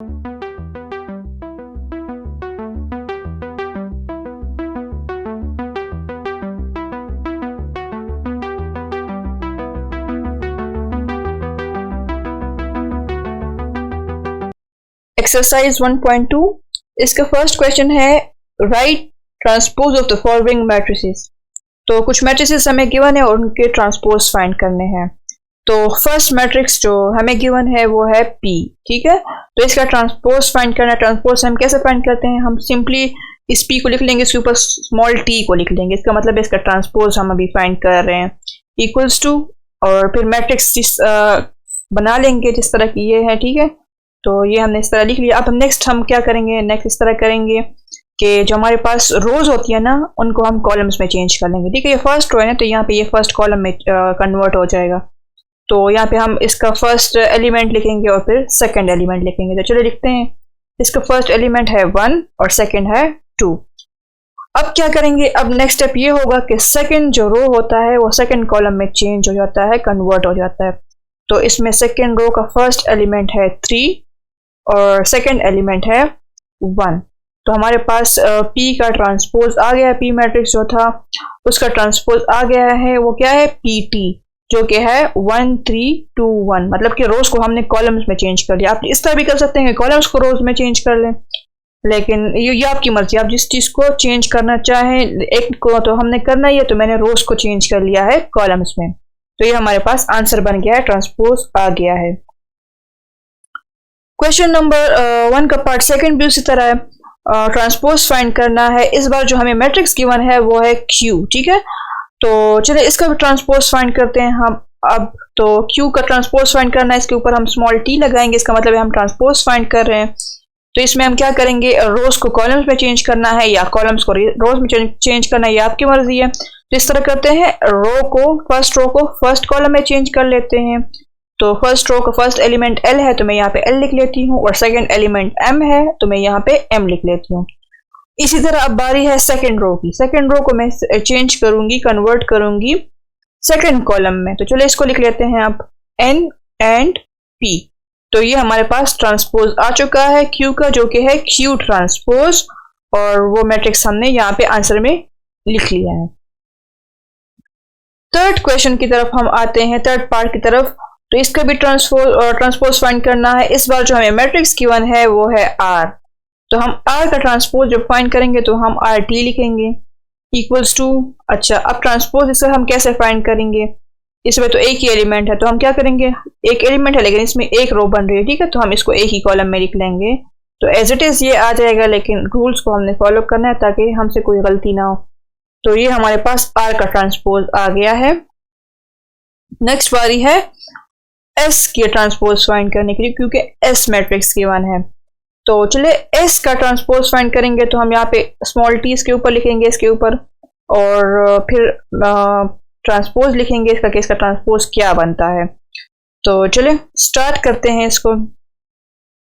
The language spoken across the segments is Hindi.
एक्सरसाइज 1.2 इसका फर्स्ट क्वेश्चन है right transpose of the following matrices. तो कुछ मैट्रिसेस हमें गिवन है और उनके ट्रांसपोज फाइंड करने हैं। तो फर्स्ट मैट्रिक्स जो हमें गिवन है वो है P, ठीक है। तो इसका ट्रांसपोज फाइंड करना है। ट्रांसपोज हम कैसे फाइंड करते हैं, हम सिंपली इस P को लिख लेंगे, इसके ऊपर स्मॉल t को लिख लेंगे। इसका मतलब है इसका ट्रांसपोज हम अभी फाइंड कर रहे हैं इक्वल्स टू, और फिर मैट्रिक्स बना लेंगे जिस तरह की ये है, ठीक है। तो ये हमने इस तरह लिख लिया। अब नेक्स्ट हम क्या करेंगे, नेक्स्ट इस तरह करेंगे कि जो हमारे पास रोज होती है ना उनको हम कॉलम्स में चेंज कर लेंगे, ठीक है। ये फर्स्ट रो है ना, तो यहाँ पे ये फर्स्ट कॉलम में कन्वर्ट हो जाएगा। तो यहाँ पे हम इसका फर्स्ट एलिमेंट लिखेंगे और फिर सेकंड एलिमेंट लिखेंगे। तो चलो लिखते हैं, इसका फर्स्ट एलिमेंट है 1 और सेकंड है 2। अब क्या करेंगे, अब नेक्स्ट स्टेप ये होगा कि सेकंड जो रो होता है वो सेकंड कॉलम में चेंज हो जाता है, कन्वर्ट हो जाता है। तो इसमें सेकंड रो का फर्स्ट एलिमेंट है 3 और सेकंड एलिमेंट है 1। तो हमारे पास P का ट्रांसपोज आ गया। P मैट्रिक्स जो था उसका ट्रांसपोज आ गया है, वो क्या है PT, जो कि है 1 3 2 1। मतलब कि रोज को हमने कॉलम्स में चेंज कर लिया। आप इस तरह भी कर सकते हैं कि कॉलम्स को रोज में चेंज कर लें, लेकिन ये आपकी मर्जी, आप जिस चीज़ को चेंज करना चाहें। एक को तो हमने करना ही है, तो मैंने रोज को चेंज कर लिया है कॉलम्स में। तो ये हमारे पास आंसर बन गया है, ट्रांसपोज आ गया है। क्वेश्चन नंबर 1 का पार्ट सेकंड भी उसी तरह है, ट्रांसपोज फाइंड करना है। इस बार जो हमें मैट्रिक्स गिवन है वो है Q, ठीक है। तो चलिए इसका भी ट्रांसपोज फाइंड करते हैं हम। अब तो Q का ट्रांसपोज फाइंड करना है, इसके ऊपर हम स्मॉल t लगाएंगे, इसका मतलब है हम ट्रांसपोज फाइंड कर रहे हैं। तो इसमें हम क्या करेंगे, रोज को कॉलम्स में चेंज करना है या कॉलम्स को रोज में चेंज करना है, ये आपकी मर्जी है। तो इस तरह करते हैं, फर्स्ट रो को फर्स्ट कॉलम में चेंज कर लेते हैं। तो फर्स्ट रो का फर्स्ट एलिमेंट L है, तो मैं यहाँ पे L लिख लेती हूँ, और सेकंड एलिमेंट M है, तो मैं यहाँ पे M लिख लेती हूँ। इसी तरह अब बारी है सेकंड रो की। सेकंड रो को मैं चेंज करूंगी, कन्वर्ट करूंगी सेकंड कॉलम में। तो चलो इसको लिख लेते हैं अब N एंड P। तो ये हमारे पास ट्रांसपोज आ चुका है Q का, जो कि है Q ट्रांसपोज, और वो मैट्रिक्स हमने यहाँ पे आंसर में लिख लिया है। थर्ड क्वेश्चन की तरफ हम आते हैं, थर्ड पार्ट की तरफ। तो इसका भी ट्रांसपोज फाइंड करना है। इस बार जो हमें मैट्रिक्स गिवन है वो है R। तो हम R का ट्रांसपोज जब फाइंड करेंगे तो हम RT लिखेंगे इक्वल्स टू। अच्छा, अब ट्रांसपोज इसका हम कैसे फाइंड करेंगे, इसमें तो एक ही एलिमेंट है, तो हम क्या करेंगे, एक एलिमेंट है लेकिन इसमें एक रो बन रही है, ठीक है। तो हम इसको एक ही कॉलम में लिख लेंगे, तो एज इट इज ये आ जाएगा, लेकिन रूल्स को हमने फॉलो करना है ताकि हमसे कोई गलती ना हो। तो ये हमारे पास R का ट्रांसपोज आ गया है। नेक्स्ट बारी है S की ट्रांसपोज फाइंड करने के लिए, क्योंकि S मैट्रिक्स गिवन है। तो चले S का ट्रांसपोज फाइंड करेंगे, तो हम यहाँ पे स्मॉल t इसके ऊपर लिखेंगे, इसके ऊपर, और फिर ट्रांसपोज लिखेंगे इसका कि इसका ट्रांसपोज क्या बनता है। तो चले स्टार्ट करते हैं इसको।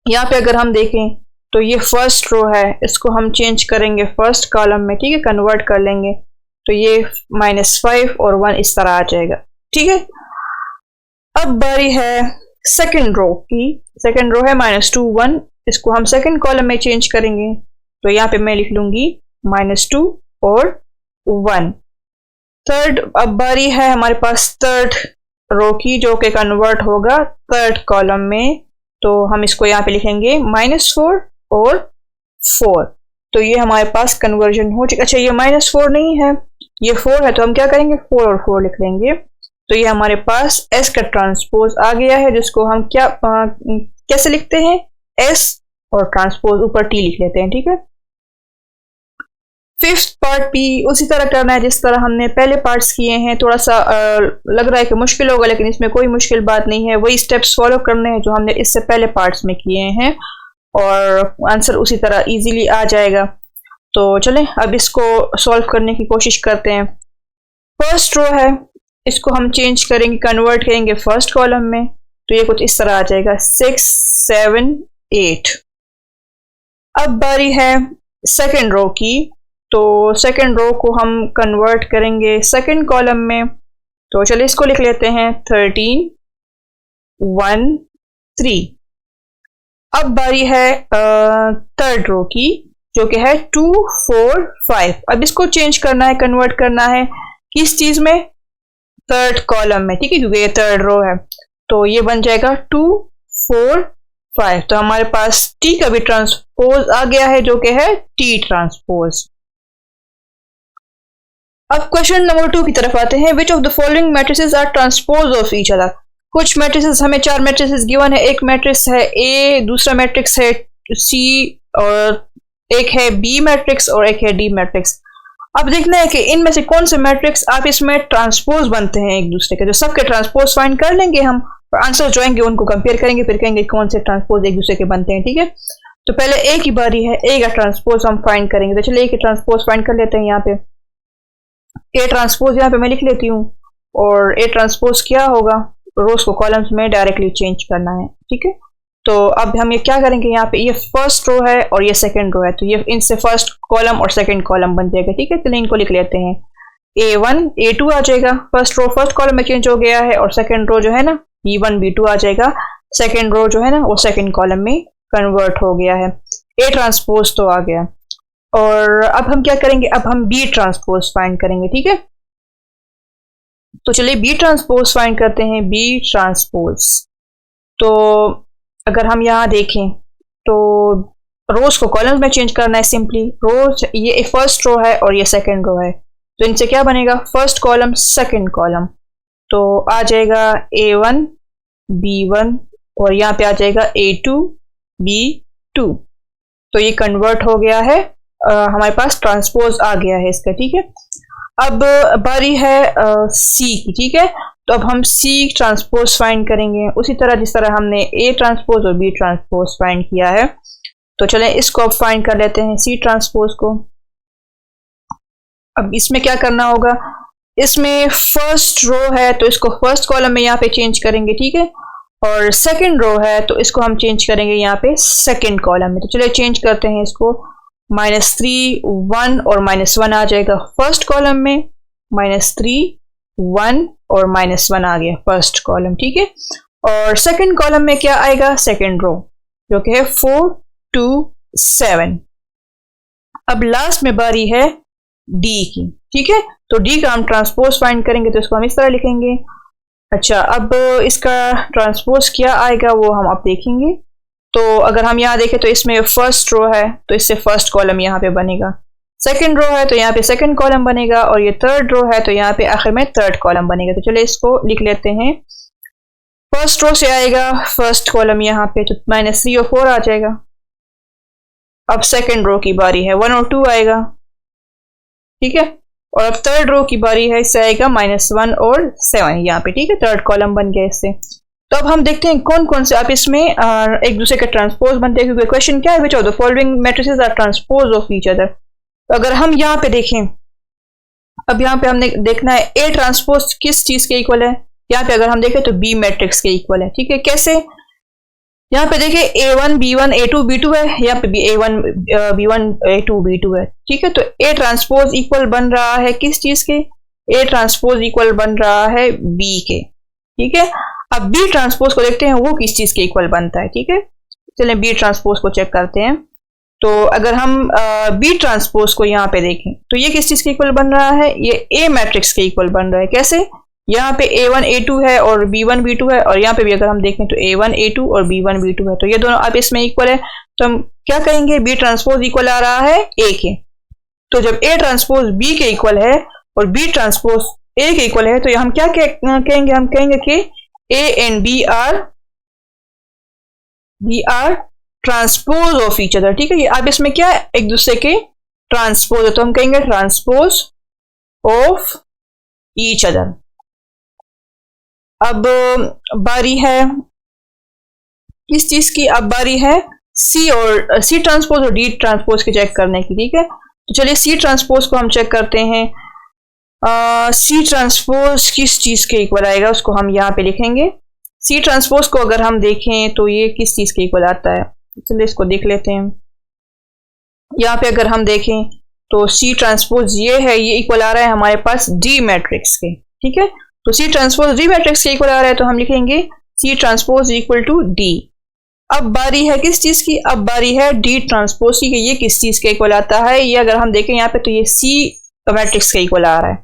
यहाँ पे अगर हम देखें तो ये फर्स्ट रो है, इसको हम चेंज करेंगे फर्स्ट कॉलम में, ठीक है, कन्वर्ट कर लेंगे। तो ये -5 और 1 इस तरह आ जाएगा, ठीक है। अब बारी है सेकंड रो की। सेकंड रो है -2 1, इसको हम सेकंड कॉलम में चेंज करेंगे। तो यहाँ पे मैं लिख लूंगी -2 और 1। थर्ड, अब बारी है हमारे पास थर्ड रो की, जो कि कन्वर्ट होगा थर्ड कॉलम में। तो हम इसको यहाँ पे लिखेंगे -4 और 4। तो ये हमारे पास कन्वर्जन हो चुका। अच्छा, ये -4 नहीं है, ये 4 है, तो हम क्या करेंगे, 4 और 4 लिख लेंगे। तो ये हमारे पास S का ट्रांसपोज आ गया है, जिसको हम कैसे लिखते हैं, S और ट्रांसपोज ऊपर T लिख लेते हैं, ठीक है। फिफ्थ पार्ट P उसी तरह करना है जिस तरह हमने पहले पार्ट्स किए हैं। थोड़ा सा लग रहा है कि मुश्किल होगा, लेकिन इसमें कोई मुश्किल बात नहीं है। वही स्टेप्स फॉलो करने हैं जो हमने इससे पहले पार्ट्स में किए हैं, और आंसर उसी तरह इजीली आ जाएगा। तो चलें अब इसको सॉल्व करने की कोशिश करते हैं। फर्स्ट रो है, इसको हम चेंज करेंगे, कन्वर्ट करेंगे फर्स्ट कॉलम में। तो ये कुछ इस तरह आ जाएगा 6 7 8। अब बारी है सेकंड रो की। तो सेकंड रो को हम कन्वर्ट करेंगे सेकंड कॉलम में। तो चलिए इसको लिख लेते हैं 13 1 3। अब बारी है थर्ड रो की, जो कि है 2 4 5। अब इसको चेंज करना है, कन्वर्ट करना है किस चीज में, थर्ड कॉलम में, ठीक है, क्योंकि ये थर्ड रो है। तो ये बन जाएगा 2 4 5। तो हमारे पास टी का भी ट्रांसपोज आ गया है, जो कि है टी ट्रांसपोज। अब क्वेश्चन नंबर 2 की तरफ आते हैं। Which of the following matrices are transpose of each other. कुछ मैट्रिसेस, हमें 4 मैट्रिसेस गिवन है। एक मैट्रिक्स है ए, दूसरा मैट्रिक्स है सी, और एक है बी मैट्रिक्स, और एक है डी मैट्रिक्स। अब देखना है कि इनमें से कौन से मैट्रिक्स आप इसमें ट्रांसपोज बनते हैं एक दूसरे के। जो सबके ट्रांसपोज फाइंड कर लेंगे हम, और आंसर जो आएंगे उनको कंपेयर करेंगे, फिर कहेंगे कौन से ट्रांसपोज एक दूसरे के बनते हैं, ठीक है। तो पहले ए की बारी है, ए का ट्रांसपोज हम फाइंड करेंगे। तो चलिए ए की ट्रांसपोज फाइंड कर लेते हैं। यहाँ पे ए ट्रांसपोज यहाँ पे मैं लिख लेती हूँ, और ए ट्रांसपोज क्या होगा, रोज को कॉलम्स में डायरेक्टली चेंज करना है, ठीक है। तो अब हम ये क्या करेंगे, यहाँ पे ये फर्स्ट रो है और ये सेकंड रो है, तो ये इनसे फर्स्ट कॉलम और सेकंड कॉलम बन जाएगा, ठीक है। चलिए इनको लिख लेते हैं। A1 A2 आ जाएगा, फर्स्ट रो फर्स्ट कॉलम में चेंज हो गया है, और सेकंड रो जो है ना B1 B2 आ जाएगा, सेकंड रो जो है ना वो सेकंड कॉलम में कन्वर्ट हो गया है। ए ट्रांसपोज तो आ गया, और अब हम क्या करेंगे, अब हम बी ट्रांसपोज फाइंड करेंगे, ठीक है। तो चलिए बी ट्रांसपोज फाइंड करते हैं। बी ट्रांसपोज, तो अगर हम यहाँ देखें तो रोज को कॉलम्स में चेंज करना है सिंपली। रोज, ये फर्स्ट रो है और ये सेकंड रो है, तो इनसे क्या बनेगा, फर्स्ट कॉलम सेकंड कॉलम। तो आ जाएगा A1 B1, और यहाँ पे आ जाएगा A2 B2। तो ये कन्वर्ट हो गया है, हमारे पास ट्रांसपोज आ गया है इसका, ठीक है। अब बारी है सी की, ठीक है। तो अब हम सी ट्रांसपोज फाइंड करेंगे, उसी तरह जिस तरह हमने ए ट्रांसपोज और बी ट्रांसपोज फाइंड किया है। तो चलें इसको अब फाइंड कर लेते हैं, सी ट्रांसपोज को। अब इसमें क्या करना होगा, इसमें फर्स्ट रो है तो इसको फर्स्ट कॉलम में यहाँ पे चेंज करेंगे, ठीक है। और सेकंड रो है तो इसको हम चेंज करेंगे यहाँ पे सेकंड कॉलम में। तो चलिए चेंज करते हैं इसको। -3 1 और -1 आ जाएगा फर्स्ट कॉलम में, -3 1 और -1 आ गया फर्स्ट कॉलम, ठीक है। और सेकंड कॉलम में क्या आएगा, सेकंड रो, जो कि है 4 2 7। अब लास्ट में बारी है डी की, ठीक है। तो डी का हम ट्रांसपोज फाइंड करेंगे, तो इसको हम इस तरह लिखेंगे। अच्छा, अब इसका ट्रांसपोज क्या आएगा वो हम अब देखेंगे। तो अगर हम यहाँ देखें तो इसमें फर्स्ट रो है तो इससे फर्स्ट कॉलम यहाँ पे बनेगा, सेकंड रो है तो यहाँ पे सेकंड कॉलम बनेगा, और ये थर्ड रो है तो यहाँ पे आखिर में थर्ड कॉलम बनेगा। तो चलिए इसको लिख लेते हैं। फर्स्ट रो से आएगा फर्स्ट कॉलम यहाँ पे, तो -3 और 4 आ जाएगा। अब सेकंड रो की बारी है, 1 और 2 आएगा, ठीक है। और अब थर्ड रो की बारी है, इससे आएगा -1 और 7 यहाँ पे, ठीक है। थर्ड कॉलम बन गया इससे। तो अब हम देखते हैं कौन कौन से आप इसमें एक दूसरे के ट्रांसपोज बनते हैं, क्योंकि क्वेश्चन क्या है, which of the following matrices are transpose of each other. तो अगर हम यहाँ पे देखें, अब यहाँ पे हमने देखना है ए ट्रांसपोज किस चीज के इक्वल है। यहाँ पे अगर हम देखें तो बी मैट्रिक्स के इक्वल है, ठीक है। कैसे, यहाँ पे देखिए A1 B1 A2 B2 है, यहाँ पे भी A1 B1 A2 B2 है, ठीक है। तो ए ट्रांसपोज इक्वल बन रहा है किस चीज के, ए ट्रांसपोज इक्वल बन रहा है बी के, ठीक है। अब बी ट्रांसपोज को देखते हैं वो किस चीज के इक्वल बनता है, ठीक है। चलिए बी ट्रांसपोज को चेक करते हैं। तो अगर हम बी ट्रांसपोज को यहाँ पे देखें तो ये किस चीज के इक्वल बन रहा है, ये ए मैट्रिक्स के इक्वल बन रहा है। कैसे, यहाँ पे A1 A2 है और B1 B2 है, और यहाँ पे भी अगर हम देखें तो A1 A2 और B1 B2 है, तो ये दोनों अब इसमें इक्वल है। तो हम क्या कहेंगे, बी ट्रांसपोज इक्वल आ रहा है ए के। तो जब ए ट्रांसपोज बी के इक्वल है और बी ट्रांसपोज ए के इक्वल है, तो हम क्या कहेंगे, हम कहेंगे कि A and B are transpose of each other, ठीक है। ये अब इसमें क्या है, एक दूसरे के ट्रांसपोज है, तो हम कहेंगे ट्रांसपोज ऑफ ईच अदर। अब बारी है किस चीज की, अब बारी है सी और सी ट्रांसपोज और डी ट्रांसपोज की चेक करने की, ठीक है। तो चलिए सी ट्रांसपोज को हम चेक करते हैं। सी ट्रांसपोज किस चीज के इक्वल आएगा उसको हम यहाँ पे लिखेंगे। सी ट्रांसपोज को अगर हम देखें तो ये किस चीज के इक्वल आता है, चलिए इसको देख लेते हैं। यहाँ पे अगर हम देखें तो सी ट्रांसपोज ये है, ये इक्वल आ रहा है हमारे पास डी मैट्रिक्स के, ठीक है। तो सी ट्रांसपोज डी मैट्रिक्स के इक्वल आ रहा है, तो हम लिखेंगे C transpose equal to D. अब बारी है किस चीज की, अब बारी है डी ट्रांसपोज की, ये किस चीज के इक्वल आता है। ये अगर हम देखें यहाँ पे तो ये सी मैट्रिक्स के इक्वल आ रहा है,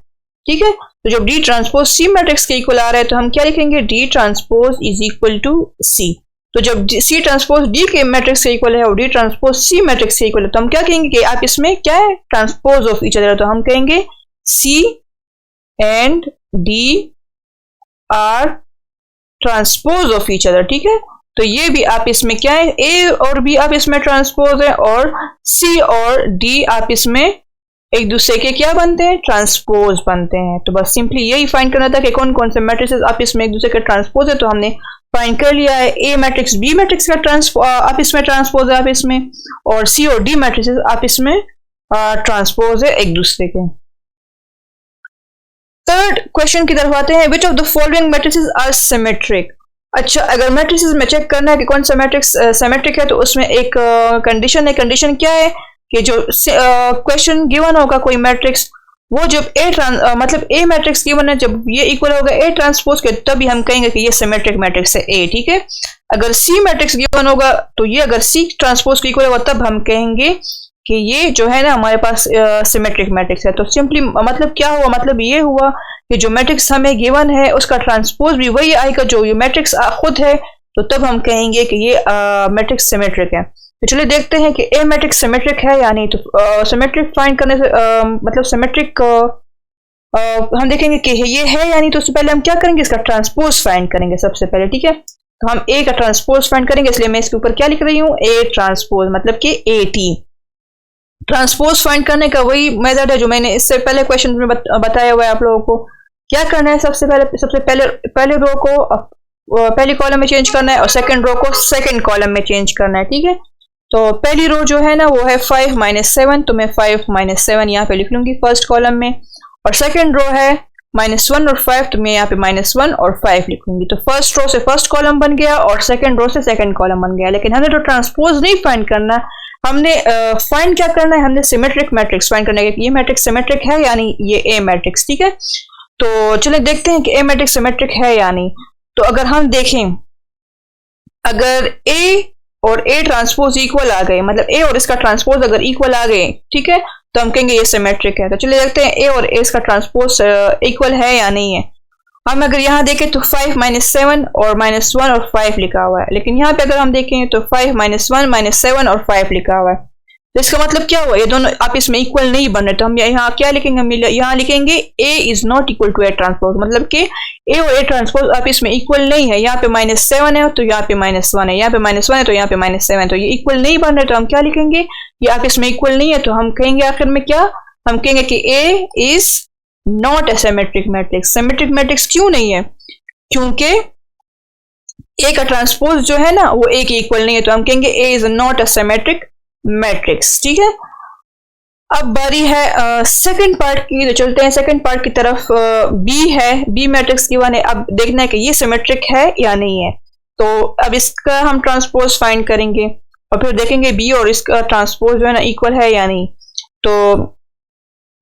ठीक है। तो जब डी ट्रांसपोज सी मैट्रिक्स के इक्वल आ रहा है तो हम क्या लिखेंगे, D transpose is equal to C. तो जब सी ट्रांसपोज डी के मैट्रिक्स के इक्वल है और डी ट्रांसपोज सी मैट्रिक्स के इक्वल है तो हम क्या कहेंगे कि आप इसमें क्या है, ट्रांसपोज ऑफ ईच अदर। तो हम कहेंगे C and D are transpose of each other, ठीक है। तो ये भी आप इसमें क्या है, ए और बी आप इसमें ट्रांसपोज है और सी और डी आप इसमें एक दूसरे के क्या बनते हैं, ट्रांसपोज बनते हैं। तो बस सिंपली यही फाइंड करना था कि कौन कौन से मैट्रिक्स आप इसमें एक दूसरे के ट्रांसपोज है। तो हमने फाइंड कर लिया है, ए मैट्रिक्स बी मैट्रिक्स का आप इसमें ट्रांसपोज है आप इसमें, और सी और डी मैट्रिक्स आप इसमें ट्रांसपोज है एक दूसरे के। थर्ड क्वेश्चन की तरफ आते हैं, which of the following matrices are symmetric. अच्छा, अगर मैट्रिसेस में चेक करना है कि कौन सा मैट्रिक्स सिमेट्रिक है तो उसमें एक कंडीशन है। कंडीशन क्या है कि जो क्वेश्चन गिवन होगा कोई मैट्रिक्स, वो जब मतलब ए मैट्रिक्स गिवन है, जब ये इक्वल होगा ए ट्रांसपोज के तभी हम कहेंगे कि ये सिमेट्रिक मैट्रिक्स है ए, ठीक है। अगर सी मैट्रिक्स गिवन होगा तो ये अगर सी ट्रांसपोज के इक्वल होगा तब हम कहेंगे कि ये जो है ना हमारे पास सिमेट्रिक मैट्रिक्स है। तो सिंपली मतलब क्या हुआ, मतलब ये हुआ कि जो मैट्रिक्स हमें गिवन है उसका ट्रांसपोज भी वही आएगा जो ये मैट्रिक्स खुद है, तो तब हम कहेंगे कि ये मैट्रिक्स सिमेट्रिक है। तो चलिए देखते हैं कि ए मैट्रिक्स सिमेट्रिक है या नहीं। तो सिमेट्रिक फाइंड करने से मतलब सिमेट्रिक हम देखेंगे कि ये है या नहीं। तो उससे पहले हम क्या करेंगे, इसका ट्रांसपोज फाइंड करेंगे सबसे पहले, ठीक है। तो हम ए का ट्रांसपोज फाइंड करेंगे, इसलिए मैं इसके ऊपर क्या लिख रही हूँ, ए ट्रांसपोज, मतलब कि ए टी। ट्रांसपोज फाइंड करने का वही मेथड है जो मैंने इससे पहले क्वेश्चन में बताया हुआ है आप लोगों को। क्या करना है, सबसे पहले रो को पहली कॉलम में चेंज करना है और सेकंड रो को सेकंड कॉलम में चेंज करना है, ठीक है। तो पहली रो जो है ना वो है 5 - 7, तो मैं 5 - 7 यहाँ पे लिख लूंगी फर्स्ट कॉलम में, और सेकंड रो है -1 और 5, तो मैं यहाँ पे -1 और 5 लिखूंगी। तो फर्स्ट रो से फर्स्ट कॉलम बन गया और सेकंड रो से सेकंड कॉलम बन गया। लेकिन हमें तो ट्रांसपोज नहीं फाइंड करना, हमने फाइंड क्या करना है, हमने सिमेट्रिक मैट्रिक्स फाइंड करना है कि ये मैट्रिक्स सिमेट्रिक है यानी ये ए मैट्रिक्स, ठीक है। तो चलिए देखते हैं कि ए मैट्रिक्स सिमेट्रिक है या नहीं। तो अगर हम देखें, अगर ए और ए ट्रांसपोज इक्वल आ गए, मतलब ए और इसका ट्रांसपोज अगर इक्वल आ गए, ठीक है, तो हम कहेंगे ये सिमेट्रिक है। तो चलिए देखते हैं ए और ए इसका ट्रांसपोज इक्वल है या नहीं है। हम अगर यहाँ देखें तो 5 - 7 और -1 और 5 लिखा हुआ है, लेकिन यहाँ पे अगर हम देखें तो 5 - 1 - 7 और 5 लिखा हुआ है। तो इसका मतलब क्या हुआ, ये दोनों आप इसमें इक्वल नहीं बन रहे। तो हम यहाँ क्या लिखेंगे, हम यहाँ लिखेंगे A is not equal to A transpose, मतलब कि ए और ए ट्रांसपोज आप इसमें इक्वल नहीं है। यहाँ पे -7 है तो यहाँ पे -1 है, यहाँ पे -1 है तो यहाँ पे -7, तो ये इक्वल नहीं बन रहे। तो हम क्या लिखेंगे, ये आप इसमें इक्वल नहीं है, तो हम कहेंगे आखिर में क्या, हम कहेंगे कि A is not a symmetric matrix. Symmetric matrix क्यों नहीं है, क्योंकि ए का ट्रांसपोज जो है ना वो ए के इक्वल नहीं है। तो हम कहेंगे A is not a symmetric matrix, ठीक है। अब बारी है सेकंड पार्ट की, तो चलते हैं सेकंड पार्ट की तरफ। बी है, बी मैट्रिक्स गिवन है, अब देखना है कि ये सिमेट्रिक है या नहीं है। तो अब इसका हम ट्रांसपोज फाइंड करेंगे और फिर देखेंगे बी और इसका ट्रांसपोज जो है ना इक्वल है या नहीं। तो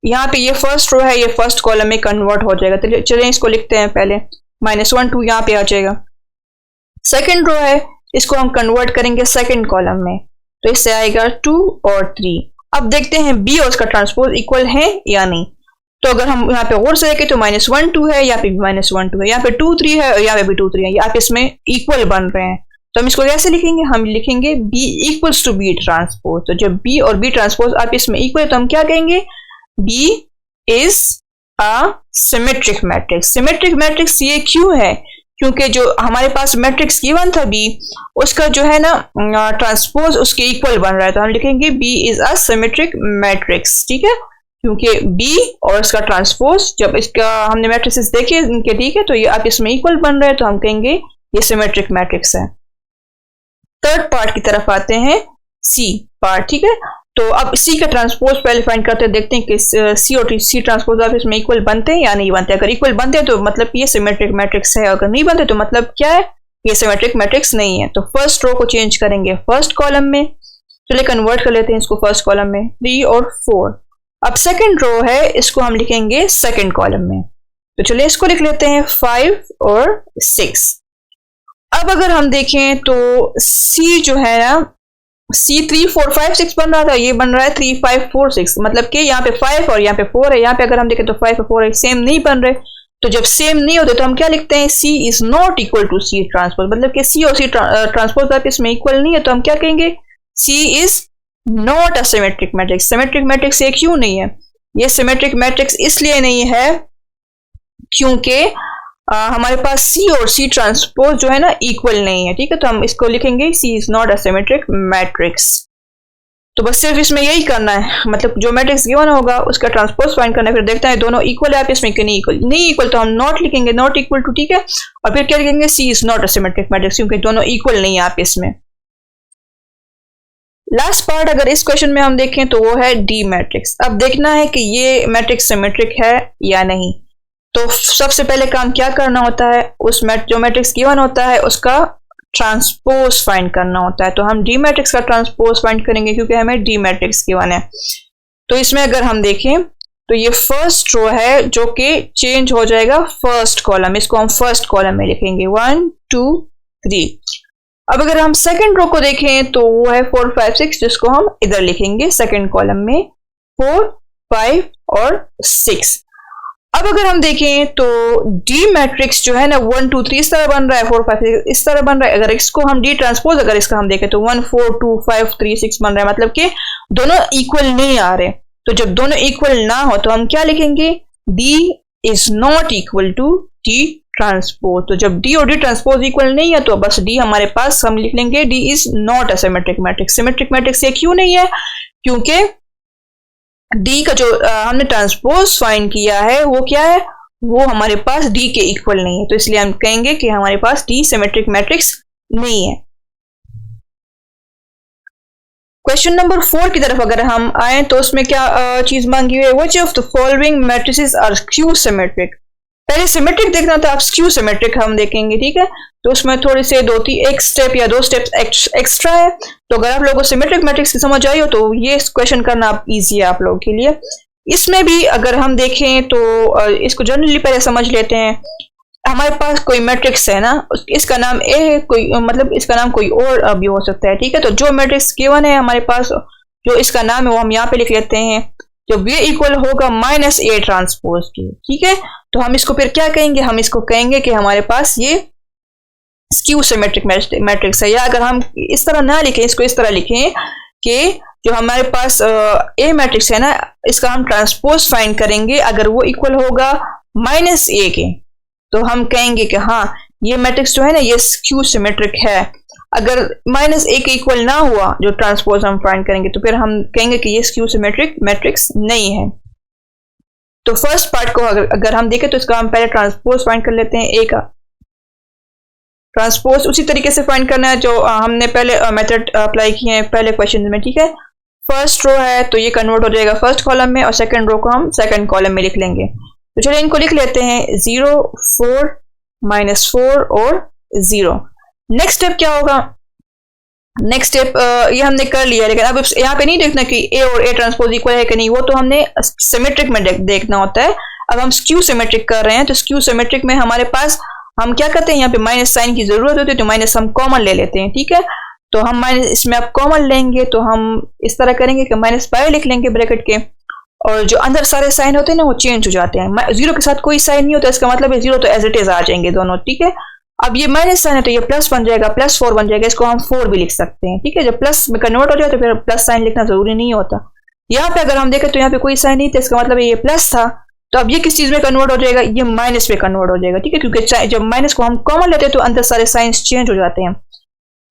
यहाँ पे ये फर्स्ट रो है, ये फर्स्ट कॉलम में कन्वर्ट हो जाएगा। तो चलिए इसको लिखते हैं पहले, -1 2 यहाँ पे आ जाएगा। सेकंड रो है, इसको हम कन्वर्ट करेंगे सेकंड कॉलम में, तो इससे आएगा 2 और 3। अब देखते हैं बी और उसका ट्रांसपोज इक्वल है या नहीं। तो अगर हम यहाँ पे और से देखें तो -1 2 है, यहाँ पे भी -1 2 है, यहाँ पे 2 3 है और यहाँ पे भी 2 3 है, ये आप इसमें इक्वल बन रहे हैं। तो हम इसको कैसे लिखेंगे, हम लिखेंगे B equals to B transpose. तो जब बी और बी ट्रांसपोज आप इसमें इक्वल है तो हम क्या कहेंगे, B is a symmetric matrix. Symmetric matrix ये क्यों है, क्योंकि जो हमारे पास मैट्रिक्स गिवन था बी, उसका जो है ना ट्रांसपोज उसके इक्वल बन रहा है। तो हम लिखेंगे B is a symmetric matrix, ठीक है, क्योंकि बी और इसका ट्रांसपोज जब इसका हमने मैट्रिसेस देखे इनके, ठीक है, तो ये आप इसमें इक्वल बन रहे हैं, तो हम कहेंगे ये सिमेट्रिक मैट्रिक्स है। थर्ड पार्ट की तरफ आते हैं, सी पार्ट, ठीक है। तो अब सी का ट्रांसपोज पहले फाइंड करते हैं, देखते हैं कि सी और सी ट्रांसपोज आप इसमें इक्वल बनते हैं या नहीं बनते। अगर इक्वल बनते हैं तो मतलब ये सिमेट्रिक मैट्रिक्स है, अगर नहीं बनते तो मतलब क्या है, ये सिमेट्रिक मैट्रिक्स नहीं है। तो फर्स्ट रो को चेंज करेंगे फर्स्ट कॉलम में, चलिए कन्वर्ट कर लेते हैं इसको फर्स्ट कॉलम में, 3 और 4। अब सेकंड रो है, इसको हम लिखेंगे सेकंड कॉलम में, तो चलिए इसको लिख लेते हैं 5 और 6। अब अगर हम देखें तो सी जो है ना, सी 3 4 5 6 बन रहा था, ये बन रहा है 3 5 4 6, मतलब कि यहाँ पे 5 और यहाँ पे 4 है। यहाँ पे अगर हम देखें तो 5 और 4 सेम नहीं बन रहे, तो जब सेम नहीं होते तो हम क्या लिखते हैं, C is not equal to C transpose, मतलब कि सी और सी ट्रांसपोज आप इसमें इक्वल नहीं है, तो हम क्या कहेंगे, C is not a symmetric matrix. Symmetric matrix ये क्यों नहीं है, ये सिमेट्रिक मैट्रिक्स इसलिए नहीं है क्योंकि हमारे पास सी और सी ट्रांसपोज जो है ना इक्वल नहीं है, ठीक है। तो हम इसको लिखेंगे C is not a symmetric matrix. तो बस सिर्फ इसमें यही करना है, मतलब जो मैट्रिक्स गिवन होगा उसका ट्रांसपोज फाइंड करना है, फिर देखते हैं दोनों इक्वल है आप इसमें कि नहीं इक्वल। नहीं इक्वल तो हम नॉट लिखेंगे, नॉट इक्वल टू, ठीक है। और फिर क्या लिखेंगे, C is not a symmetric matrix, क्योंकि दोनों इक्वल नहीं है आप इसमें। लास्ट पार्ट अगर इस क्वेश्चन में हम देखें तो वो है डी मैट्रिक्स। अब देखना है कि ये मैट्रिक्स सिमेट्रिक है या नहीं। तो सबसे पहले काम क्या करना होता है, उस जो मैट्रिक्स गिवन होता है उसका ट्रांसपोज फाइंड करना होता है। तो हम डी मैट्रिक्स का ट्रांसपोज फाइंड करेंगे क्योंकि हमें डी मैट्रिक्स गिवन है। तो इसमें अगर हम देखें तो ये फर्स्ट रो है जो कि चेंज हो जाएगा फर्स्ट कॉलम, इसको हम फर्स्ट कॉलम में लिखेंगे 1 2 3। अब अगर हम सेकंड रो को देखें तो वो है 4 5 6, जिसको हम इधर लिखेंगे सेकंड कॉलम में 4 5 और 6। अब अगर हम देखें तो डी मैट्रिक्स जो है ना 1 2 3 इस तरह बन रहा है, 4 5 6 इस तरह बन रहा है। अगर इसको हम डी ट्रांसपोज अगर इसका हम देखें तो 1 4 2 5 3 6 बन रहा है, मतलब कि दोनों इक्वल नहीं आ रहे। तो जब दोनों इक्वल ना हो तो हम क्या लिखेंगे, D is not equal to D transpose. तो जब डी और डी ट्रांसपोज इक्वल नहीं है तो बस डी हमारे पास हम लिख लेंगे D is not a symmetric matrix. Symmetric matrix ये क्यों नहीं है, क्योंकि डी का जो हमने ट्रांसपोज फाइंड किया है वो क्या है, वो हमारे पास डी के इक्वल नहीं है। तो इसलिए हम कहेंगे कि हमारे पास डी सिमेट्रिक मैट्रिक्स नहीं है। क्वेश्चन नंबर 4 की तरफ अगर हम आए तो उसमें क्या चीज मांगी हुई है, which of the following matrices are skew symmetric. पहले सिमेट्रिक देखना था, आप स्क्यू सिमेट्रिक हम देखेंगे, ठीक है। तो उसमें थोड़ी से एक स्टेप या 2 स्टेप्स एक्स्ट्रा है। तो अगर आप लोगों को सिमेट्रिक मैट्रिक्स की समझ आई हो तो ये क्वेश्चन करना आप इजी है आप लोगों के लिए। इसमें भी अगर हम देखें तो इसको जनरली पहले समझ लेते हैं। हमारे पास कोई मैट्रिक्स है ना, इसका नाम ए है, कोई मतलब इसका नाम कोई और भी हो सकता है, ठीक है। तो जो मैट्रिक्स गिवन है हमारे पास, जो इसका नाम है वो हम यहाँ पे लिख लेते हैं, जब ये इक्वल होगा -a ट्रांसपोज के, ठीक है। तो हम इसको फिर क्या कहेंगे, हम इसको कहेंगे कि हमारे पास ये स्क्यू सिमेट्रिक मैट्रिक्स है। या अगर हम इस तरह ना लिखें, इसको इस तरह लिखें कि जो हमारे पास ए मैट्रिक्स है ना, इसका हम ट्रांसपोज फाइंड करेंगे, अगर वो इक्वल होगा -a के तो हम कहेंगे कि हाँ ये मैट्रिक्स जो है ना ये स्क्यू सिमेट्रिक है। अगर -a के इक्वल ना हुआ जो ट्रांसपोज हम फाइंड करेंगे तो फिर हम कहेंगे कि ये स्क्यू सिमेट्रिक मैट्रिक्स नहीं है। तो फर्स्ट पार्ट को अगर हम देखें तो इसका हम पहले ट्रांसपोज फाइंड कर लेते हैं। ए का ट्रांसपोज उसी तरीके से फाइंड करना है जो हमने पहले मेथड अप्लाई किए हैं पहले क्वेश्चन में, ठीक है। फर्स्ट रो है तो ये कन्वर्ट हो जाएगा फर्स्ट कॉलम में और सेकंड रो को हम सेकंड कॉलम में लिख लेंगे। तो चलिए इनको लिख लेते हैं 0 4 -4 और 0। नेक्स्ट स्टेप क्या होगा, नेक्स्ट स्टेप ये हमने कर लिया, लेकिन अब यहाँ पे नहीं देखना कि ए और ए ट्रांसपोज इक्वल है कि नहीं, वो तो हमने सिमेट्रिक में देखना होता है। अब हम स्क्यू सिमेट्रिक कर रहे हैं, तो स्क्यू सिमेट्रिक में हमारे पास हम क्या करते हैं, यहाँ पे माइनस साइन की जरूरत होती है तो माइनस हम कॉमन ले लेते हैं, ठीक है। तो हम माइनस इसमें अब कॉमन लेंगे तो हम इस तरह करेंगे कि -5 लिख लेंगे ब्रैकेट के, और जो अंदर सारे साइन होते हैं ना वो चेंज हो जाते हैं। 0 के साथ कोई साइन नहीं होता, इसका मतलब है 0 तो एज इट इज आ जाएंगे दोनों, ठीक है। अब ये माइनस साइन है तो ये प्लस बन जाएगा, +4 बन जाएगा, इसको हम 4 भी लिख सकते हैं, ठीक है। जब प्लस में कन्वर्ट हो जाए तो फिर प्लस साइन लिखना जरूरी नहीं होता। यहाँ पे अगर हम देखें तो यहाँ पे कोई साइन नहीं था, इसका मतलब ये प्लस था। तो अब ये किस चीज में कन्वर्ट हो जाएगा, ये माइनस पे कन्वर्ट हो जाएगा, ठीक है। क्योंकि जब माइनस को हम कॉमन लेते हैं तो अंदर सारे साइंस चेंज हो जाते हैं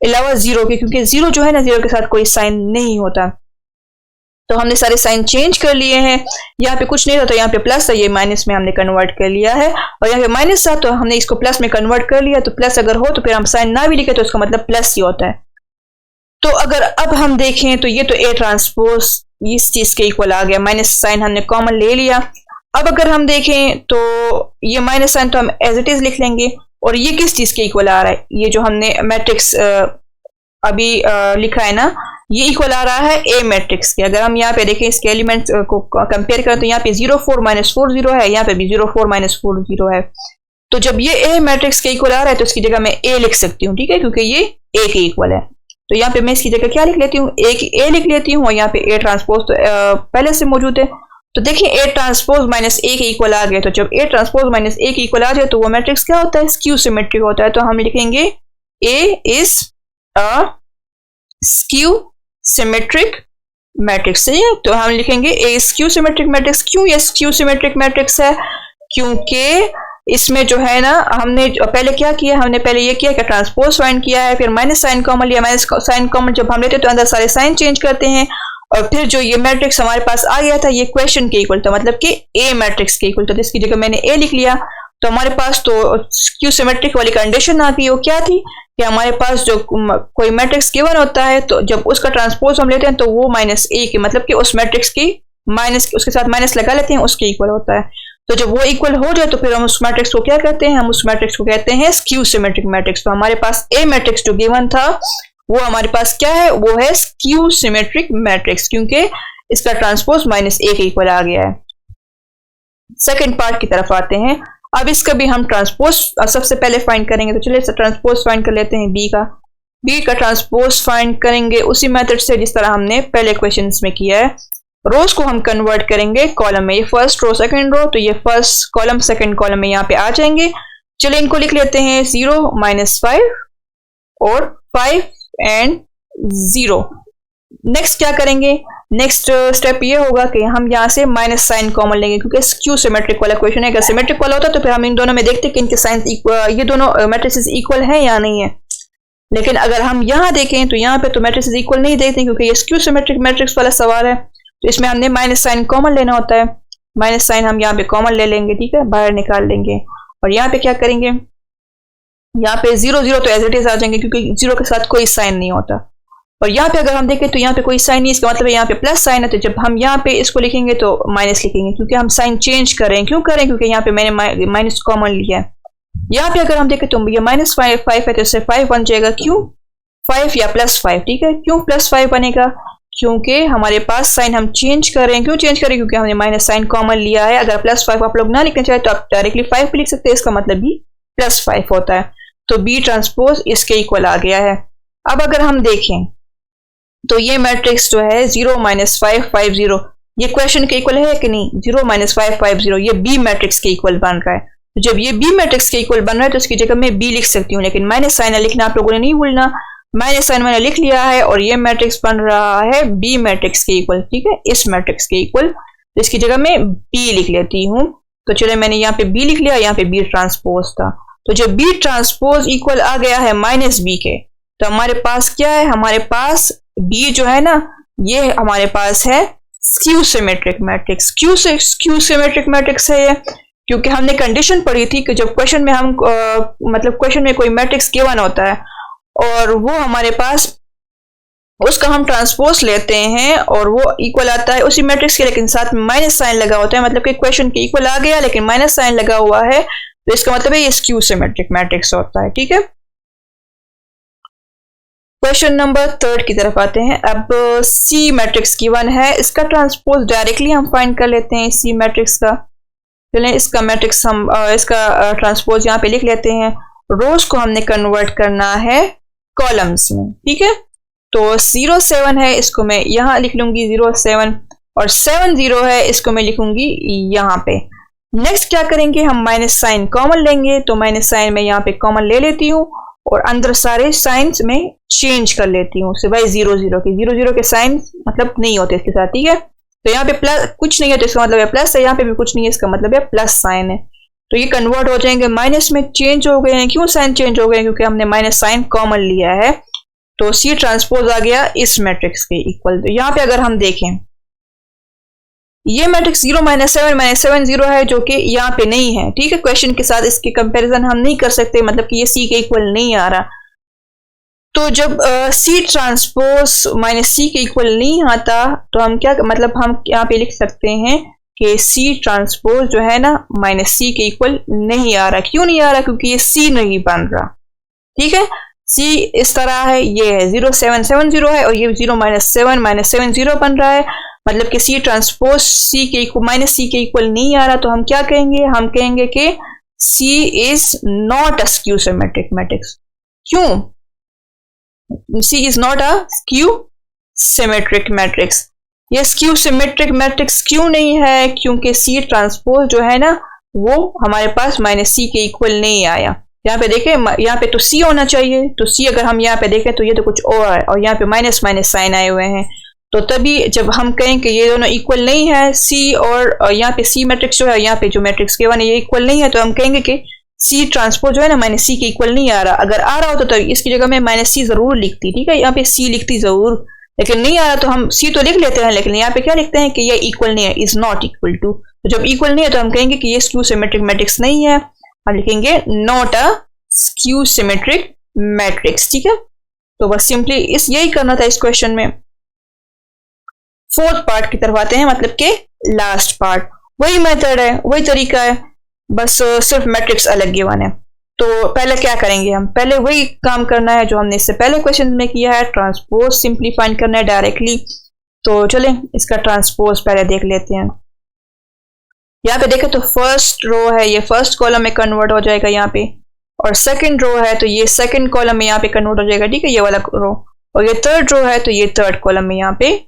अलावा 0 के, क्योंकि 0 जो है ना 0 के साथ कोई साइन नहीं होता। तो हमने सारे साइन चेंज कर लिए हैं। यहाँ पे कुछ नहीं था तो यहाँ पे प्लस था, ये माइनस में हमने कन्वर्ट कर लिया है, और यहाँ पे माइनस था तो हमने इसको प्लस में कन्वर्ट कर लिया। तो प्लस अगर हो तो फिर हम साइन ना भी लिखे तो इसका मतलब प्लस ही होता है। तो अगर अब हम देखें तो ये तो ए ट्रांसपोज इस चीज के इक्वल आ गया, माइनस साइन हमने कॉमन ले लिया। अब अगर हम देखें तो ये माइनस साइन तो हम एज इट इज लिख लेंगे, और ये किस चीज के इक्वल आ रहा है, ये जो हमने मैट्रिक्स अभी लिखा है ना, ये इक्वल आ रहा है ए मैट्रिक्स के। अगर हम यहाँ पे देखें इसके एलिमेंट्स को कंपेयर करें तो यहाँ पे 0 4 -4 0 है, यहाँ पे भी 0 4 -4 0 है। तो जब ये ए मैट्रिक्स के इक्वल आ रहा है तो इसकी जगह मैं ए लिख सकती हूँ, ठीक है, क्योंकि ये ए के इक्वल है। तो यहाँ पे मैं इसकी जगह क्या लिख लेती हूँ, ए लिख लेती हूँ, और यहाँ पे ए ट्रांसपोज तो पहले से मौजूद है। तो देखिए ए ट्रांसपोज माइनस ए के इक्वल आ गया। तो जब ए ट्रांसपोज माइनस ए के इक्वल आ जाए तो वो मैट्रिक्स क्या होता है, स्क्यू सिमेट्रिक होता है। तो हम लिखेंगे A is a skew symmetric matrix, सही है। तो हम लिखेंगे ए स्क्यू सिमेट्रिक मैट्रिक्स। क्यों ये स्क्यू सिमेट्रिक मैट्रिक्स है, क्योंकि इसमें जो है ना, हमने पहले क्या किया, हमने पहले ये किया कि ट्रांसपोज फाइंड किया है, फिर माइनस साइन कॉमन लिया। माइनस साइन कॉमन जब हम लेते हैं तो अंदर सारे साइन चेंज करते हैं, और फिर जो ये मैट्रिक्स हमारे पास आ गया था ये क्वेश्चन के इक्वल था, मतलब कि ए मैट्रिक्स के इक्वल था। तो इसकी जगह मैंने ए लिख लिया। तो हमारे पास तो स्क्यू सिमेट्रिक वाली कंडीशन आ गई। वो क्या थी कि हमारे पास जो कोई मैट्रिक्स गिवन होता है तो जब उसका ट्रांसपोज हम लेते हैं तो वो माइनस ए के, मतलब कि उस मैट्रिक्स की माइनस, उसके साथ माइनस लगा लेते हैं, उसके इक्वल होता है। तो जब वो इक्वल हो जाए तो फिर हम उस मैट्रिक्स को क्या कहते हैं, हम उस मैट्रिक्स को कहते हैं स्क्यू सिमेट्रिक मैट्रिक्स। तो हमारे पास ए मैट्रिक्स जो गिवन था वो हमारे पास क्या है, वो है स्क्यू सिमेट्रिक मैट्रिक्स, क्योंकि इसका ट्रांसपोज माइनस ए के इक्वल आ गया है। सेकंड पार्ट की तरफ आते हैं। अब इसका भी हम ट्रांसपोज सबसे पहले फाइंड करेंगे। तो चलिए ट्रांसपोज फाइंड कर लेते हैं बी का ट्रांसपोज फाइंड करेंगे उसी मेथड से जिस तरह हमने पहले क्वेश्चंस में किया है। रोज को हम कन्वर्ट करेंगे कॉलम में, ये फर्स्ट रो सेकंड रो, तो ये फर्स्ट कॉलम सेकंड कॉलम में यहाँ पे आ जाएंगे। चलिए इनको लिख लेते हैं 0 -5 और 5 एंड 0। नेक्स्ट क्या करेंगे, नेक्स्ट स्टेप ये होगा कि हम यहाँ से माइनस साइन कॉमन लेंगे, क्योंकि स्क्यू सिमेट्रिक वाला क्वेश्चन है। अगर सिमेट्रिक वाला होता तो फिर हम इन दोनों में देखते कि इनके साइन ये दोनों मैट्रिसेस इक्वल हैं या नहीं है। लेकिन अगर हम यहाँ देखें तो यहाँ पे तो मैट्रिसेस इक्वल नहीं देखते, क्योंकि ये स्क्यू सिमेट्रिक मैट्रिक्स वाला सवाल है। तो इसमें हमने माइनस साइन कॉमन लेना होता है। माइनस साइन हम यहाँ पे कॉमन ले लेंगे, ठीक है, बाहर निकाल लेंगे। और यहाँ पे क्या करेंगे, यहाँ पे 0 0 तो एज इट इज आ जाएंगे, क्योंकि 0 के साथ कोई साइन नहीं होता। और यहाँ पे अगर हम देखें तो यहाँ पे कोई साइन नहीं, इसका मतलब यहाँ पे प्लस साइन है। तो जब हम यहाँ पे इसको लिखेंगे तो माइनस लिखेंगे, क्योंकि हम साइन चेंज करें। क्यों करें, क्योंकि यहाँ पे मैंने माइनस कॉमन लिया है। यहाँ पे अगर हम देखें तो ये -5 है, तो इससे 5 बन जाएगा। क्यों 5 या +5, ठीक है। क्यों +5 बनेगा, क्योंकि हमारे पास साइन हम चेंज कर रहे हैं। क्यों चेंज करें, क्योंकि हमने माइनस साइन कॉमन लिया है। अगर +5 आप लोग ना लिखना चाहे तो आप डायरेक्टली 5 लिख सकते हैं, इसका मतलब भी +5 होता है। तो बी ट्रांसपोज इसके इक्वल आ गया है। अब अगर हम देखें तो ये मैट्रिक्स जो है 0 -5 5 0 ये क्वेश्चन के इक्वल है कि नहीं, 0 -5 5 0 ये बी मैट्रिक्स के इक्वल बन रहा है। तो जब ये बी मैट्रिक्स के इक्वल बन रहा है तो इसकी जगह मैं बी लिख सकती हूँ, लेकिन माइनस साइन लिखना आप लोगों ने नहीं भूलना। माइनस साइन मैंने लिख लिया है और ये मैट्रिक्स बन रहा है बी मैट्रिक्स के इक्वल, ठीक है, इस मैट्रिक्स के इक्वल। तो इसकी जगह मैं बी लिख लेती हूँ। तो चलो मैंने यहाँ पे बी लिख लिया, यहाँ पे बी ट्रांसपोज था। तो जब बी ट्रांसपोज इक्वल आ गया है -b के, तो हमारे पास क्या है, हमारे पास बी जो है ना, ये हमारे पास है skew symmetric matrix. Skew symmetric matrix है ये, क्योंकि हमने कंडीशन पढ़ी थी कि जब क्वेश्चन में हम मतलब क्वेश्चन में कोई मैट्रिक्स गिवन होता है और वो हमारे पास उसका हम ट्रांसपोज लेते हैं और वो इक्वल आता है उसी मैट्रिक्स के, लेकिन साथ में माइनस साइन लगा होता है। मतलब कि क्वेश्चन के इक्वल आ गया लेकिन माइनस साइन लगा हुआ है, तो इसका मतलब है ये स्क्यू सिमेट्रिक मैट्रिक्स होता है, ठीक है। क्वेश्चन नंबर 3 की तरफ आते हैं। अब सी मैट्रिक्स गिवन है, इसका ट्रांसपोज डायरेक्टली हम फाइंड कर लेते हैं सी मैट्रिक्स का। चलें इसका मैट्रिक्स हम इसका ट्रांसपोज यहाँ पे लिख लेते हैं। रोज को हमने कन्वर्ट करना है कॉलम्स में, ठीक है। तो 0 7 है, इसको मैं यहाँ लिख लूंगी 0 7, और 7 0 है, इसको मैं लिखूंगी यहाँ पे। नेक्स्ट क्या करेंगे, हम माइनस साइन कॉमन लेंगे। तो माइनस साइन मैं यहाँ पे कॉमन ले लेती हूँ और अंदर सारे साइंस में चेंज कर लेती हूँ सिवाय 0 0 के साइन मतलब नहीं होते इसके साथ, ठीक है। तो यहाँ पे प्लस कुछ नहीं है तो इसका मतलब है प्लस है, यहाँ पे भी कुछ नहीं है इसका मतलब है प्लस साइन है। तो ये कन्वर्ट हो जाएंगे माइनस में, चेंज हो गए हैं। क्यों साइन चेंज हो गए हैं, क्योंकि हमने माइनस साइन कॉमन लिया है। तो सी ट्रांसपोज आ गया इस मैट्रिक्स के इक्वल। तो यहाँ पे अगर हम देखें ये मैट्रिक्स 0 -7 7 0 है, जो कि यहाँ पे नहीं है, ठीक है। क्वेश्चन के साथ इसकी कंपैरिजन हम नहीं कर सकते, मतलब कि ये सी के इक्वल नहीं आ रहा। तो जब सी ट्रांसपोज -c के इक्वल नहीं आता तो हम क्या मतलब हम यहाँ पे लिख सकते हैं कि सी ट्रांसपोज जो है ना -c के इक्वल नहीं आ रहा। क्यों नहीं आ रहा, क्योंकि ये सी नहीं बन रहा, ठीक है। सी इस तरह है, ये है 0 7 7 0 है और ये 0 -7 7 0 बन रहा है। मतलब कि सी ट्रांसपोज सी के इक्वल -c के इक्वल नहीं आ रहा। तो हम क्या कहेंगे, हम कहेंगे कि C is not a skew symmetric matrix. क्यों? C is not a skew symmetric matrix. ये skew symmetric matrix क्यों नहीं है? क्योंकि C ट्रांसपोज जो है ना वो हमारे पास माइनस C के इक्वल नहीं आया। यहाँ पे देखें, यहाँ पे तो C होना चाहिए, तो C अगर हम यहाँ पे देखें तो ये तो कुछ और है, और यहाँ पे माइनस माइनस साइन आए हुए हैं। तो तभी जब हम कहें कि ये दोनों इक्वल नहीं है, C और यहाँ पे C मैट्रिक्स जो है, यहाँ पे जो मैट्रिक्स K1 है ये इक्वल नहीं है, तो हम कहेंगे कि C ट्रांसपोज जो है ना माइनस C के इक्वल नहीं आ रहा। अगर आ रहा होता तो इसकी जगह में माइनस C जरूर लिखती, ठीक है, यहाँ पे C लिखती जरूर, लेकिन नहीं आ रहा तो हम C तो लिख लेते हैं, लेकिन यहाँ पे क्या लिखते हैं कि ये इक्वल नहीं है, इज नॉट इक्वल टू। तो जब इक्वल नहीं है तो हम कहेंगे कि ये स्क्यू सिमेट्रिक मैट्रिक्स नहीं है, हम लिखेंगे not a skew symmetric matrix, ठीक है। तो बस सिंपली यही करना था इस क्वेश्चन में। फोर्थ पार्ट की तरफ आते हैं, मतलब के लास्ट पार्ट। वही मेथड है, वही तरीका है, बस सिर्फ मैट्रिक्स अलग गिवन है। तो पहले क्या करेंगे हम, पहले वही काम करना है जो हमने इससे पहले क्वेश्चन में किया है, ट्रांसपोज सिंपली फाइंड करना है डायरेक्टली। तो चलें इसका ट्रांसपोज पहले देख लेते हैं। यहाँ पे देखें तो फर्स्ट रो है, ये फर्स्ट कॉलम में कन्वर्ट हो जाएगा यहाँ पे, और सेकंड रो है तो ये सेकंड कॉलम में यहाँ पे कन्वर्ट हो जाएगा, ठीक है, ये वाला रो। और ये थर्ड रो है तो ये थर्ड कॉलम में यहाँ पे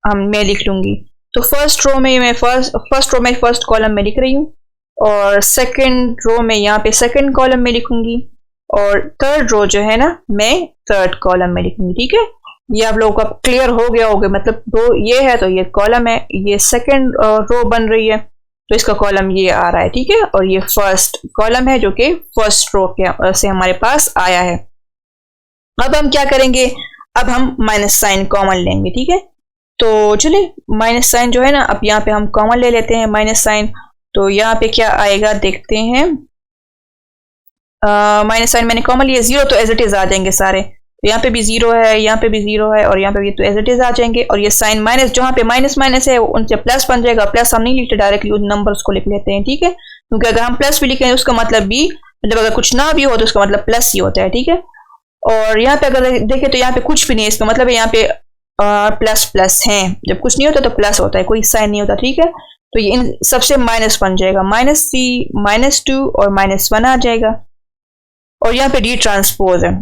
मैं लिख लूंगी। तो फर्स्ट रो में मैं फर्स्ट कॉलम में लिख रही हूँ, और सेकंड रो में यहाँ पे सेकंड कॉलम में लिखूंगी, और थर्ड रो जो है ना मैं थर्ड कॉलम में लिखूंगी, ठीक है। ये आप लोगों को क्लियर हो गया होगा, मतलब रो ये है तो ये कॉलम है, ये सेकंड रो बन रही है तो इसका कॉलम ये आ रहा है, ठीक है, और ये फर्स्ट कॉलम है जो कि फर्स्ट रो के से हमारे पास आया है। अब हम क्या करेंगे, अब हम माइनस साइन कॉमन लेंगे, ठीक है। तो चलिए माइनस साइन जो है ना, अब यहाँ पे हम कॉमन ले लेते हैं माइनस साइन। तो यहाँ पे क्या आएगा देखते हैं, माइनस साइन मैंने कॉमन लिया, जीरो तो एज इट इज आ जाएंगे सारे। तो यहाँ पे भी जीरो है, यहाँ पे भी जीरो है, और यहाँ पे भी तो एज इट इज आ जाएंगे। और ये साइन माइनस जहाँ पे माइनस माइनस है उनसे प्लस बन जाएगा। प्लस हम नहीं लिखते डायरेक्टली, उन नंबर्स को लिख लेते हैं, ठीक है, क्योंकि अगर हम प्लस भी लिखें उसका मतलब भी, मतलब अगर कुछ ना भी हो तो उसका मतलब प्लस ही होता है, ठीक है। और यहाँ पे अगर देखें तो यहाँ पे कुछ भी नहीं है, इसका मतलब है यहाँ पे प्लस प्लस है, जब कुछ नहीं होता तो प्लस होता है, कोई साइन नहीं होता, ठीक है। तो ये इन सबसे माइनस बन जाएगा, -3 -2 और -1 आ जाएगा। और यहाँ पे डी ट्रांसपोज है।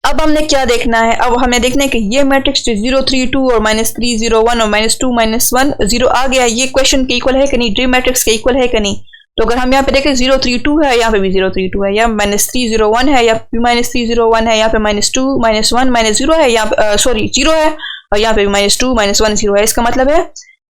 अब हमने क्या देखना है, अब हमें देखना है कि ये मैट्रिक्स 0 3 2 और -3 0 1 और -2 -1 0 आ गया, ये क्वेश्चन के इक्वल है कि नहीं, डी मैट्रिक्स के इक्वल है कि नहीं। तो अगर हम यहाँ पे देखें 0 3 2 है, यहाँ पे भी 0 3 2 है, या -3 0 1 है, या -3 0 1 है, यहाँ पे -2 -1 -0 है, यहाँ सॉरी 0 है, और यहाँ पे -2 -1 0 है। इसका मतलब है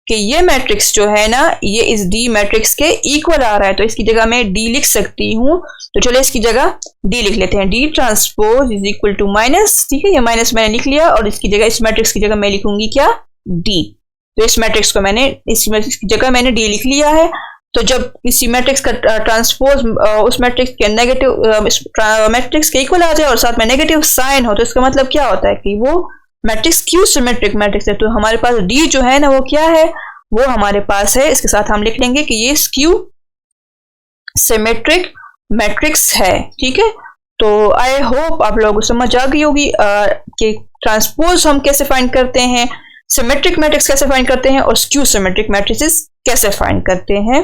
कि ये मैट्रिक्स जो है ना ये इस डी मैट्रिक्स के इक्वल आ रहा है, तो इसकी जगह मैं डी लिख सकती हूँ। तो चलो इसकी जगह डी लिख लेते हैं, D transpose is equal to minus, ठीक है, ये माइनस मैंने लिख लिया, और इसकी जगह इस मैट्रिक्स की जगह मैं लिखूंगी क्या, डी। तो इस मैट्रिक्स को मैंने इस जगह मैंने डी लिख लिया है। तो जब इसी मैट्रिक्स का ट्रांसपोज उस मैट्रिक्स के नेगेटिव मैट्रिक्स के इक्वल आ जाए और साथ में नेगेटिव साइन हो, तो इसका मतलब क्या होता है कि वो मैट्रिक्स क्यू सिमेट्रिक मैट्रिक्स है। तो हमारे पास डी जो है ना वो क्या है, वो हमारे पास है, इसके साथ हम लिख लेंगे कि ये स्क्यू सिमेट्रिक मैट्रिक्स है, ठीक है। तो आई होप आप लोगों को समझ आ गई होगी कि ट्रांसपोज हम कैसे फाइंड करते हैं, सिमेट्रिक मैट्रिक्स कैसे फाइंड करते हैं, और स्क्यू सिमेट्रिक मैट्रिसेस कैसे फाइंड करते हैं।